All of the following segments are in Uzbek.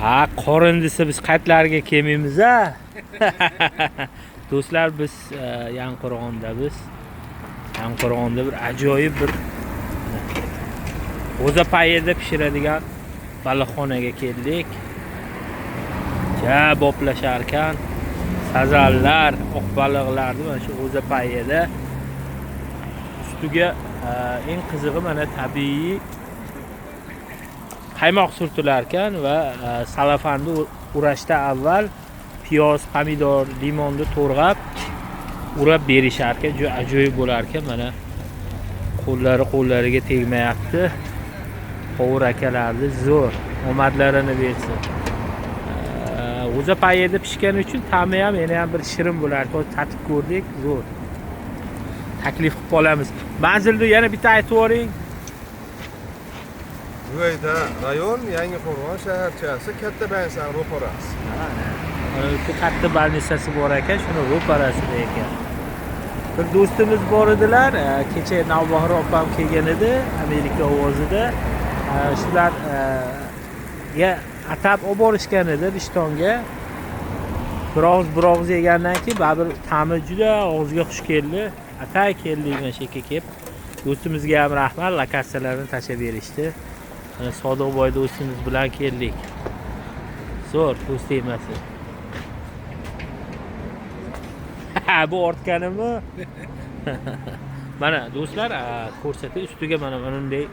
Ha, qorin desa biz qaytlarga kelmaymiz-a. Do'stlar, biz Yangiqo'rg'onda bir ajoyib bir g'o'zapayida pishiradigan baliqxonaga keldik. Ja, boplashar ekan. Sazallar, oq baliqlarni mana shu g'o'zapayida. Ustiga eng qizig'i mana tabiiy qaymoq surtilar ekan va salafanni urashdan avval piyoz, pomidor, limonni to'rg'ab urab berishar ekan. Juda ajoyib bo'lar ekan. Mana qo'llariga tegmayapti. Qovur akalarni zo'r omadlarini bersin. G'o'zapayida pishgani uchun ta'mi ham yana ham bir shirin bo'lar ekan. Tatib ko'rdik, zo'r. Taklif qilib qolamiz. Manzilni yana bitta aytib o'ring. Buyda rayon Yangiqo'rg'on shaharchasi katta bansan ro'parasi. Bu katta bannisasi bor ekan, shuni ro'parasida ekan. Bir do'stimiz bor edilar, kecha Navbahor opam kelgan edi, Amerika ovozida. Shularga atab olib borishgan edi Rishtonga. Biroz yegandan keyin baribir ta'mi juda og'izga xush keldi. Atay keldik mana shu yerga kelib. Do'stimizga ham rahmat, lokatsiyalarini tashlab berishdi. Mana Sodiqboy do'stimiz bilan keldik. Zo'r, do'st emasmi? Bu ortganimi? Mana do'stlar, ko'rsatib ustiga mana bunday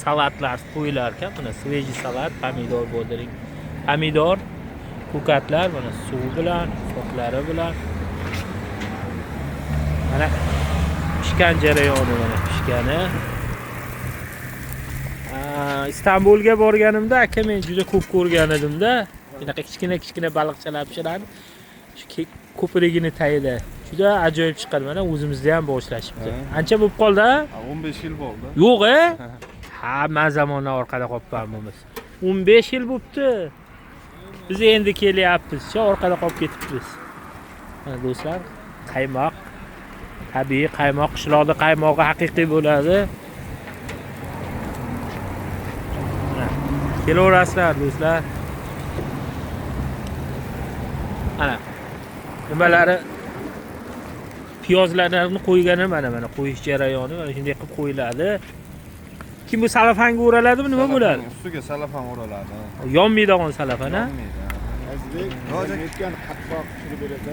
salatlar qo'yilar ekan. Mana sveji salat, pomidor bodring, pomidor, ko'katlar mana suv bilan, soqlari bilan. Mana pishgan jarayoni, mana pishgani. Istanbulga borganimda aka men juda ko'p ko'rgan edimda. Bunaqa kichkina baliqchalar pishiradi. Shu ko'prigini tagida juda ajoyib chiqadi. Mana o'zimizda ham boshlashibdi. Ancha bo'lib qoldi? 15 yil bo'ldi. Yo'q-a? Ha, men zamondan orqada qolibmiz. 15 yil bo'libdi. Biz endi kelyapmiz, orqada qolib ketibmiz. Mana do'stlar, qaymoq, tabiiy qaymoq, qishloqda qaymog'i haqiqiy bo'ladi. Kelaverasizlar do'stlar. Mana nimalari piyozlarni qo'yganim mana qo'yish jarayoni mana shunday qilib qo'yiladi. Kim bu salafanga o'raladimi, nima bo'ladi? Ustiga salafan o'raladi. Yonmaydigan salafan, ha? O'tgan qattiqroq pishirib beradi.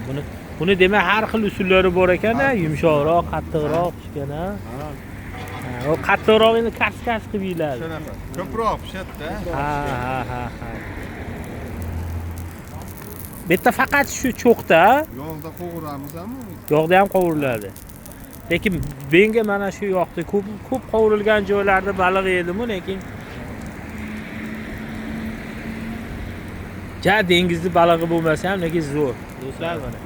Bo'ldi. Buni demak har xil usullari bor ekan-a, yumshoqroq, qattiqroq pishgan, ha? O qattiqroq endi kars qilib yeyiladi. Shunaqa. Ko'proq pishadi-da. Ha. Bu yerda faqat shu cho'qda, Yog'da qovuramizmi? yog'da ham qovuriladi. Lekin menga mana shu yoqda ko'p qovurilgan joylarda baliq yedim, lekin dengizni balig'i bo'lmasa ham lekin zo'r. Do'stlar, mana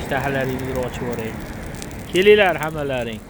ishtahalaringizni ochib yuboraylik. Kelinglar hammalaring.